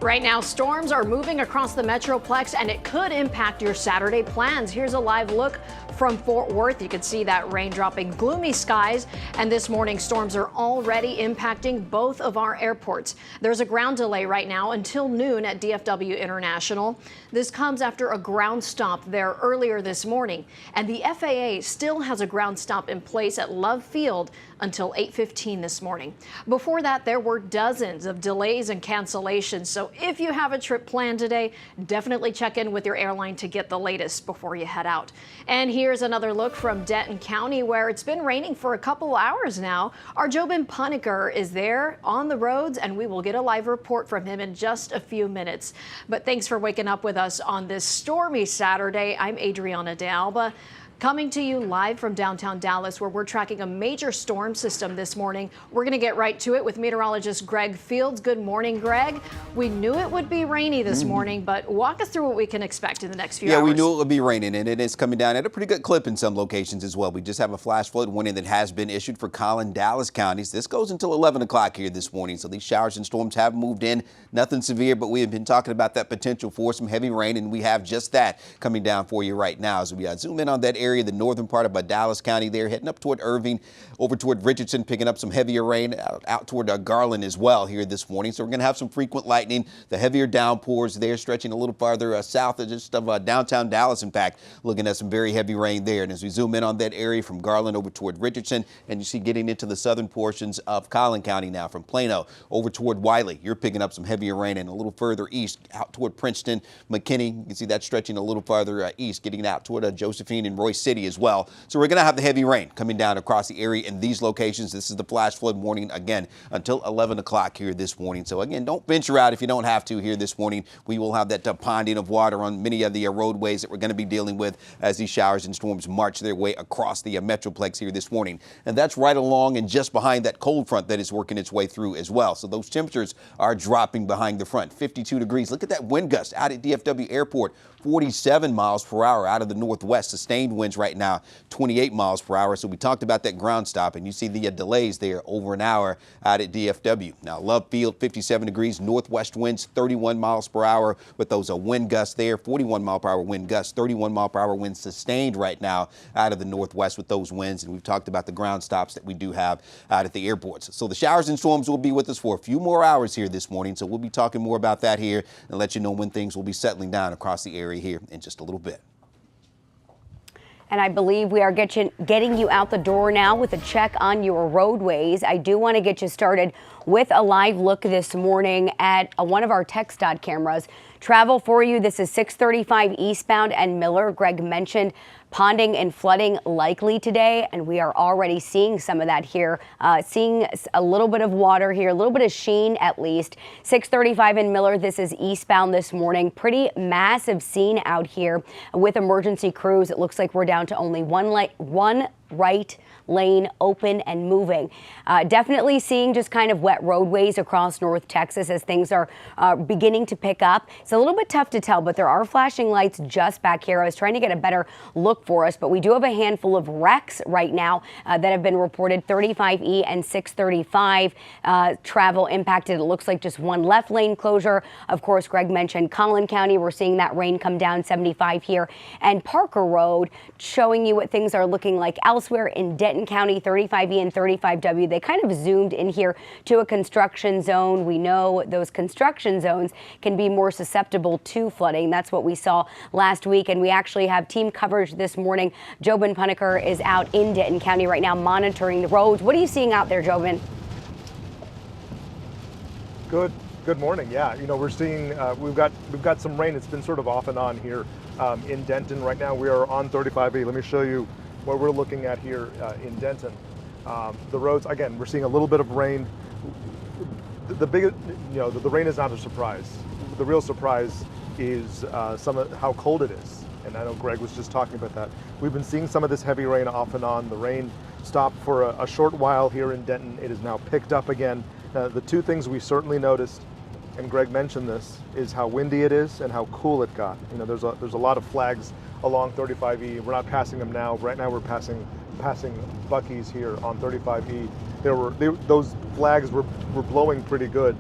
Right now, storms are moving across the metroplex, and it could impact your Saturday plans. Here's a live look from Fort Worth. You can see that rain dropping, gloomy skies, and this morning storms are already impacting both of our airports. There's a ground delay right now until noon at DFW International. This comes after a ground stop there earlier this morning, and the FAA still has a ground stop in place at Love Field until 8:15 this morning. Before that, there were dozens of delays and cancellations. So if you have a trip planned today, definitely check in with your airline to get the latest before you head out. And here's another look from Denton County, where it's been raining for a couple hours now. Our Jobin Puneker is there on the roads, and we will get a live report from him in just a few minutes. But thanks for waking up with us on this stormy Saturday. I'm Adriana De Alba, coming to you live from downtown Dallas, where we're tracking a major storm system this morning. We're going to get right to it with meteorologist Greg Fields. Good morning, Greg. We knew it would be rainy this morning, but walk us through what we can expect in the next few hours. Yeah, we knew it would be raining, and it is coming down at a pretty good clip in some locations as well. We just have a flash flood warning that has been issued for Collin, Dallas counties. This goes until 11 o'clock here this morning, so these showers and storms have moved in. Nothing severe, but we have been talking about that potential for some heavy rain, and we have just that coming down for you right now. As we zoom in on that area, the northern part of Dallas County there, heading up toward Irving, over toward Richardson, picking up some heavier rain out toward Garland as well here this morning. So we're going to have some frequent lightning, the heavier downpours there, stretching a little farther south of just downtown Dallas. In fact, looking at some very heavy rain there. And as we zoom in on that area from Garland over toward Richardson, and you see getting into the southern portions of Collin County now, from Plano over toward Wiley, you're picking up some heavier rain, and a little further east out toward Princeton, McKinney. You can see that stretching a little farther east, getting out toward Josephine and Royce City as well. So we're going to have the heavy rain coming down across the area in these locations. This is the flash flood warning again until 11 o'clock here this morning. So again, don't venture out if you don't have to here this morning. We will have that ponding of water on many of the roadways that we're going to be dealing with as these showers and storms march their way across the metroplex here this morning. And that's right along and just behind that cold front that is working its way through as well. So those temperatures are dropping behind the front. 52 degrees. Look at that wind gust out at DFW Airport. 47 miles per hour out of the northwest. Sustained winds right now, 28 miles per hour. So we talked about that ground stop, and you see the delays there over an hour out at DFW. Now, Love Field, 57 degrees, northwest winds, 31 miles per hour with those wind gusts there, 41 mile per hour wind gusts, 31 mile per hour winds sustained right now out of the northwest with those winds. And we've talked about the ground stops that we do have out at the airports. So the showers and storms will be with us for a few more hours here this morning. So we'll be talking more about that here and let you know when things will be settling down across the area here in just a little bit. And I believe we are getting you out the door now with a check on your roadways. I do want to get you started with a live look this morning at one of our TxDOT cameras. Travel for you. This is 635 eastbound and Miller. Greg mentioned ponding and flooding likely today, and we are already seeing some of that here. Seeing a little bit of water here, a little bit of sheen at least. 635 in Miller, this is eastbound this morning. Pretty massive scene out here with emergency crews. It looks like we're down to only one right lane open and moving. Definitely seeing just kind of wet roadways across North Texas as things are beginning to pick up. It's a little bit tough to tell, but there are flashing lights just back here. I was trying to get a better look for us, but we do have a handful of wrecks right now that have been reported. 35E and 635 travel impacted. It looks like just one left lane closure. Of course, Greg mentioned Collin County. We're seeing that rain come down 75 here, and Parker Road showing you what things are looking like elsewhere in Denton County. 35E and 35W, they kind of zoomed in here to a construction zone. We know those construction zones can be more susceptible to flooding. That's what we saw last week, and we actually have team coverage this morning. Jobin Puneker is out in Denton County right now monitoring the roads. What are you seeing out there, Jobin? Good morning. Yeah, you know, we're seeing we've got some rain. It's been sort of off and on here in Denton. Right now we are on 35E. Let me show you what we're looking at here in Denton. The roads, again, we're seeing a little bit of rain. The rain is not a surprise. The real surprise is how cold it is. And I know Greg was just talking about that. We've been seeing some of this heavy rain off and on. The rain stopped for a short while here in Denton. It is now picked up again. The two things we certainly noticed, and Greg mentioned this, is how windy it is and how cool it got. You know, there's a lot of flags along 35E. We're not passing them now. Right now we're passing Buc-ee's here on 35E. Those flags were blowing pretty good.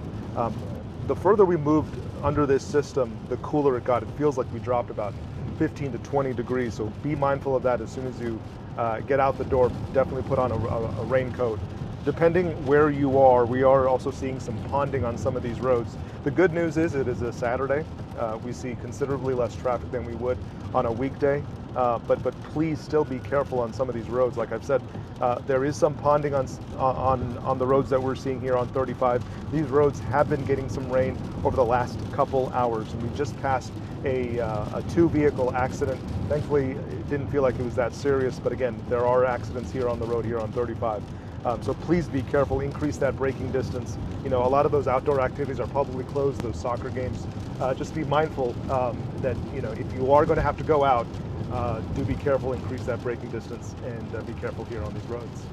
The further we moved under this system, the cooler it got. It feels like we dropped about 15 to 20 degrees. So be mindful of that as soon as you get out the door. Definitely put on a raincoat. Depending where you are, we are also seeing some ponding on some of these roads. The good news is it is a Saturday. We see considerably less traffic than we would on a weekday. But please still be careful on some of these roads. Like I've said, there is some ponding on the roads that we're seeing here on 35. These roads have been getting some rain over the last couple hours, and we just passed a 2-vehicle accident. Thankfully, it didn't feel like it was that serious, but again, there are accidents here on the road here on 35. So please be careful, increase that braking distance. You know, a lot of those outdoor activities are probably closed, those soccer games. Just be mindful that, you know, if you are going to have to go out, do be careful, increase that braking distance, and be careful here on these roads.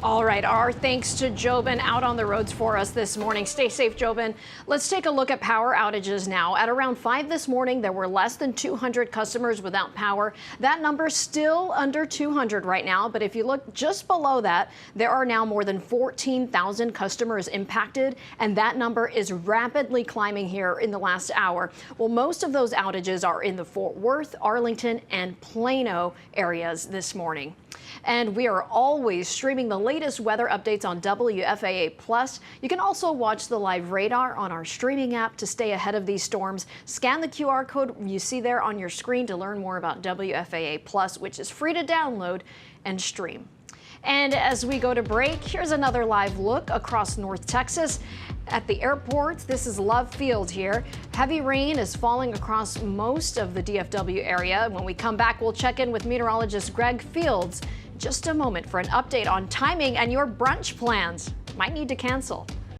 All right, our thanks to Jobin out on the roads for us this morning. Stay safe, Jobin. Let's take a look at power outages now. At around 5 this morning, there were less than 200 customers without power. That number still under 200 right now, but if you look just below that, there are now more than 14,000 customers impacted, and that number is rapidly climbing here in the last hour. Well, most of those outages are in the Fort Worth, Arlington, and Plano areas this morning. And we are always streaming the latest weather updates on WFAA+. You can also watch the live radar on our streaming app to stay ahead of these storms. Scan the QR code you see there on your screen to learn more about WFAA+, which is free to download and stream. And as we go to break, here's another live look across North Texas. At the airports, this is Love Field here. Heavy rain is falling across most of the DFW area. When we come back, we'll check in with meteorologist Greg Fields. Just a moment for an update on timing and your brunch plans. Might need to cancel.